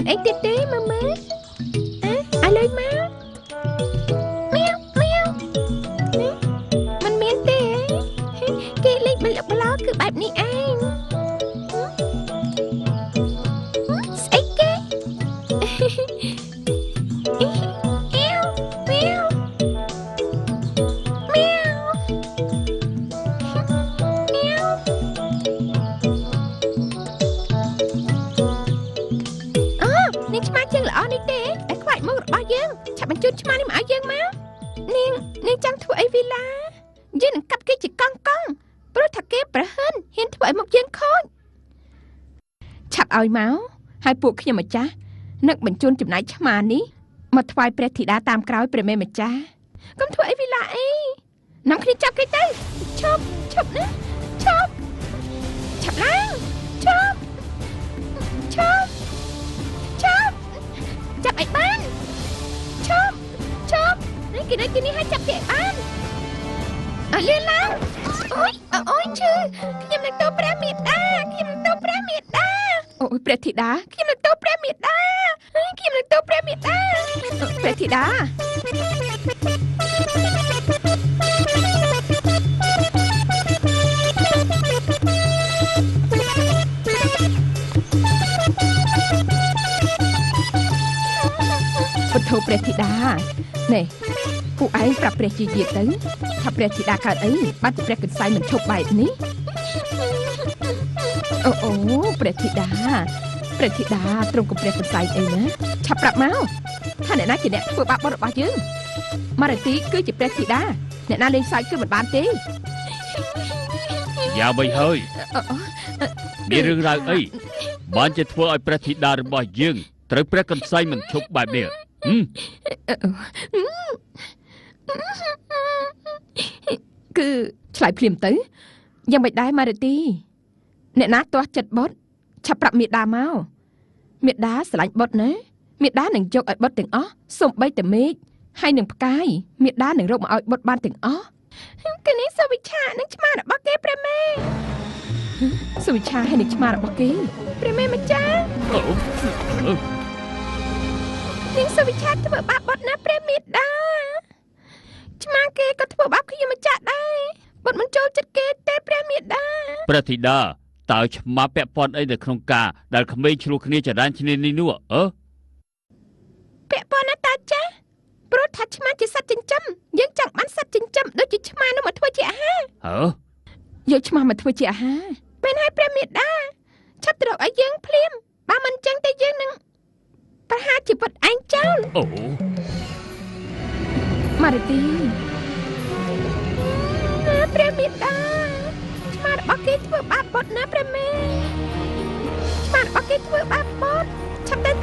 មានអីទៀតទេមើលមើលឲ្យលុយមកមៀវមៀវមិនមានទេគេលេងបលបឡោគឺបែបនេះឯងស្អីគេបញ្ជូនឆ្មានេះមកឲ្យយើងមកនាងចង់ធ្វើអីវីឡាយើងនឹងកាត់គេជាកង់ព្រោះថាគេប្រហែលហ៊ានធ្វើឲ្យមុខយើងខូចឆាប់ឲ្យមកហើយពួកខ្ញុំម្ចាស់នឹកបញ្ជូនចំណាយឆ្មានេះមកថ្វាយព្រះធីតាតាមក្រោយព្រះមេម្ចាស់កុំធ្វើអីវីឡាអីនាំគ្នាចាប់គេទៅឈប់ណាឈប់ឡើងឈប់ចាប់ឲ្យបានឈប់នេះគេនេះឲ្យចាប់គេបានអលៀនឡើងអូយឈឺខ្ញុំនឹងទៅព្រះមេតាអូយព្រះធីតាខ្ញុំនឹងទៅព្រះមេតាព្រះធីតាពុទ្ធោព្រះធីតានេះពួកឯងប្រាប់ព្រះជាយាទៅថាព្រះធីតាកើតអីបាត់ព្រះកន្សែងមិនឈប់បែបនេះអូព្រះធីតាទ្រង់កុំព្រះកន្សែងអីណាឆាប់ប្រាប់មកថាអ្នកណាជាអ្នកធ្វើបាបបុត្ររបស់យើងម៉ារ៉ាទីគឺជាព្រះធីតាអ្នកណាលេងសើចគឺមិនបានទេយ៉ាបីហើយមានរឿងរ៉ាវអីបានជាធ្វើឲ្យព្រះធីតារបស់យើងត្រូវព្រះកន្សែងមិនឈប់បែបនេះគឺឆ្លើយភ្លាមទៅយ៉ាងមិនដែរម៉ារ៉ាទីអ្នកណាទាស់ចិត្តបុត្រឆាប់ប្រាប់មេដាមកមេដាស្រឡាញ់បុត្រណាមេដានឹងយកឲ្យបុត្រទាំងអស់សូម្បីតែមេឃហើយនឹងផ្កាយមេដានឹងរកមកឲ្យបុត្របានទាំងអស់គឺនេះសុវិឆានឹងឆ្មារបស់គេព្រះមេសុវិឆាហើយនឹងឆ្មារបស់គេព្រះមេម្ចាស់នាងសុវិឆាធ្វើបាបបុត្រណាព្រះមេដាឆ្មាគេក៏ធ្វើបាបខ្ញុំម្ចាស់ដែរបុត្រមិនចូលចិត្តគេទេព្រះមេដាព្រះធីតាតើឆ្មាពាក់ព័ន្ធអីនៅក្នុងការដែលក្មេងឆ្លោះគ្នាចរានឈ្នានេះនោះពាក់ព័ន្ធណាតាចាស់ព្រោះថាឆ្មាជាសត្វចិញ្ចឹមយើងចង់បានសត្វចិញ្ចឹមដូចជាឆ្មានោះមកធ្វើជាអាហារយកឆ្មាមកធ្វើជាអាហារមែនហើយព្រះមេដាឆាប់ទៅរកឲ្យយើងភ្លាមបើមិនចឹងទេយើងនឹងប្រហារជីវិតឯងចោលម៉ារ៉ាទីព្រះមេដាឆ្មារបស់គេធ្វើបាបបុត្រណាព្រះមេឆ្មារបស់គេធ្វើបាបបុត្រឆាប់ទៅ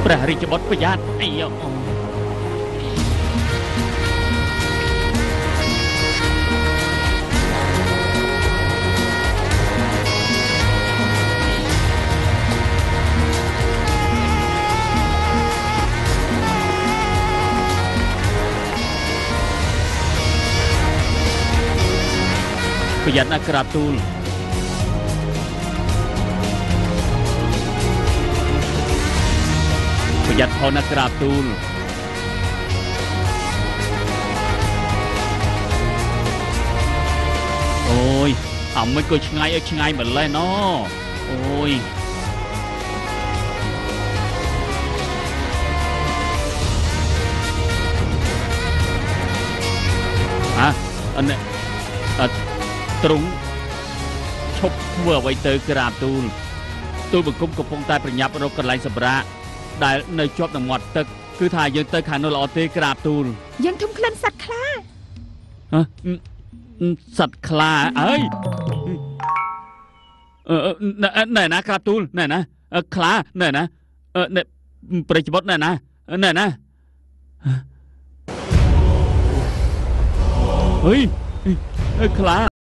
ព្រះរាជបុត្រប្រយ័ត្នអីប្រយ័ត្នណាក្រាបទូលប្រយ័ត្នផងណាក្រាបទូលអូយអាមិនក៏ឆ្ងាយឲ្យឆ្ងាយម្លេះណអូយទ្រង់ឈប់ធ្វើអ្វីទៅក្រាបទូលបង្គំកំពុងតែប្រញាប់រកកន្លែងសម្រាកដែលនៅជាប់នឹងមាត់ទឹកគឺថាយើងទៅខាងនោះល្អទេក្រាបទូលយើងធំក្លិនសត្វខ្លាសត្វខ្លាអើយណែណាក្រាបទូលណែណាខ្លាណែណាប្រជបុត្រណែណាអើយខ្លា